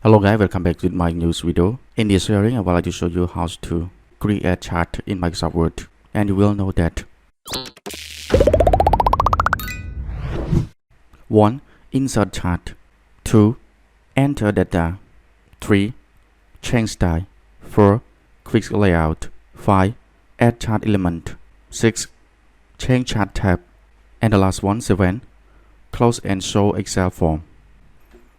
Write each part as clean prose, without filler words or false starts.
Hello guys, welcome back with my news video. In this sharing, I would like to show you how to create a chart in Microsoft Word. And you will know that 1. Insert chart. 2. Enter data. 3. Change style. 4. Quick layout. 5. Add chart element. 6. Change chart tab. And the last one, 7. Close and show Excel form.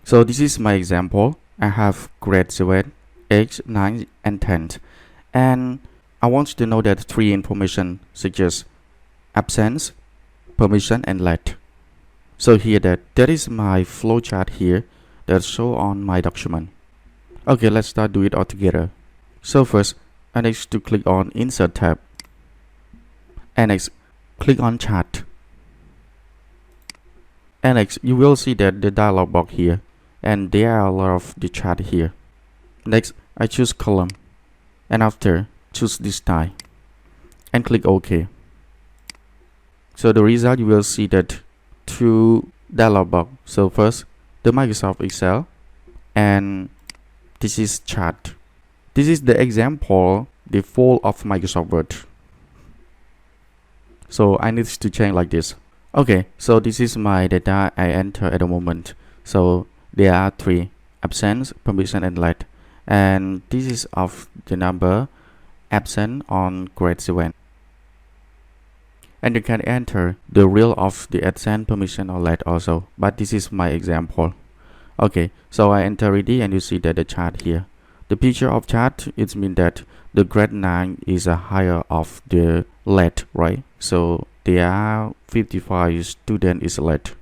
So this is my example. I have grade 7, 8, 9, and 10. And I want you to know that 3 information such as absence, permission, and let. So here that is my flowchart here that show on my document. Okay, let's start do it all together. So first, I need to click on Insert tab. And next, click on Chart. And next, you will see that the dialog box here. And there are a lot of the chart here. Next, I choose column, and after choose this style and click OK. So the result, you will see that 2 dialog box. So first, the Microsoft Excel, and this is chart. This is the example default of Microsoft Word. So I need to change like this. Okay, so this is my data I enter at the moment. So there are 3: absence, permission, and let. And this is of the number absent on grade 7. And you can enter the real of the absent, permission, or let also. But this is my example. Okay, so I enter ready, and you see that the chart here. The picture of chart, it means that the grade 9 is a higher of the let, right? So there are 55 students is let.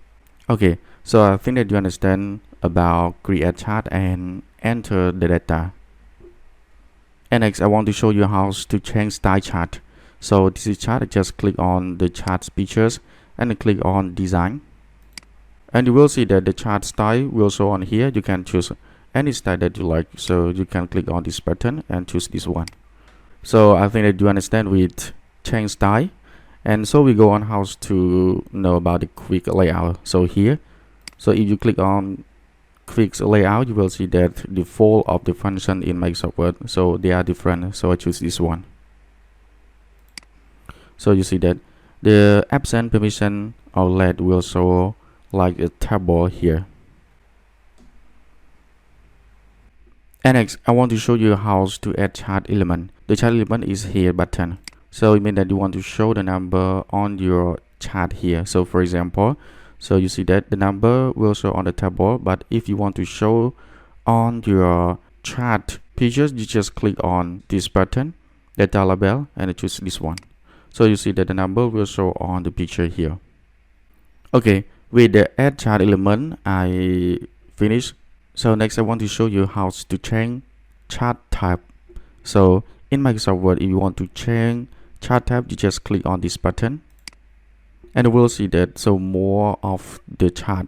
Okay, so I think that you understand about create chart and enter the data. And next, I want to show you how to change style chart. So this is chart. I just click on the chart pictures and click on design, and you will see that the chart style will show on here. You can choose any style that you like, so you can click on this button and choose this one. So I think that you understand with change style. And so we go on how to know about the quick layout. So here, so if you click on quick layout, you will see that the default of the function in Microsoft Word, so they are different. So I choose this one. So you see that the absent, permission, or let will show like a table here. And next, I want to show you how to add chart element. The chart element is here button. So it means that you want to show the number on your chart here. So for example, so you see that the number will show on the table, but if you want to show on your chart pictures, you just click on this button, data label, and choose this one. So you see that the number will show on the picture here. Okay, with the add chart element, I finished. So next, I want to show you how to change chart type. So in Microsoft Word, if you want to change chart type, you just click on this button. And we'll see that so more of the chart,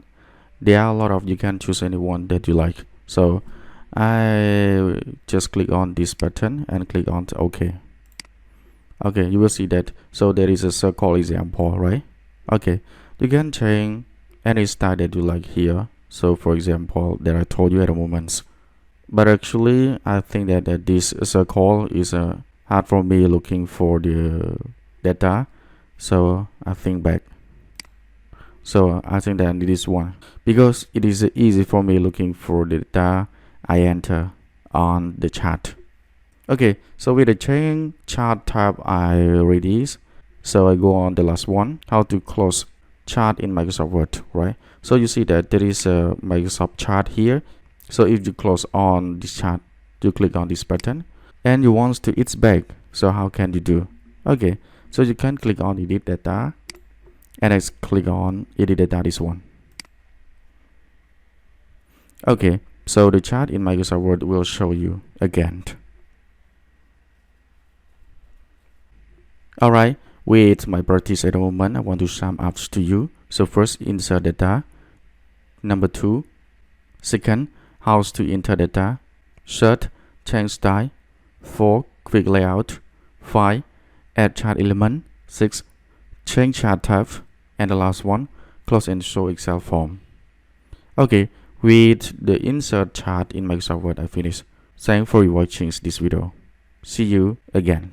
there are a lot of, you can choose any one that you like. So I just click on this button and click on OK. Okay, you will see that so there is a circle example, right? Okay, you can change any style that you like here. So for example, that I told you at the moment. But actually, I think that this circle is hard for me looking for the data. So I think back. So I think that this one, because it is easy for me looking for the data I enter on the chart. Okay, so with the change chart tab I ready. So I go on the last one, how to close chart in Microsoft Word, right? So you see that there is a Microsoft chart here. So if you close on this chart, you click on this button and you want to it's back. So how can you do? Okay, so you can click on edit data and I click on edit data, this one. Okay, so the chart in Microsoft Word will show you again. Alright, with my practice at the moment, I want to sum up to you. So first, insert data. Number 2, second, how to enter data. Third, change style. 4, quick layout. 5, add chart element. 6, change chart type. And the last one, close and show Excel form. Okay, With the insert chart in Microsoft Word, I finished. Thanks for watching this video. See you again.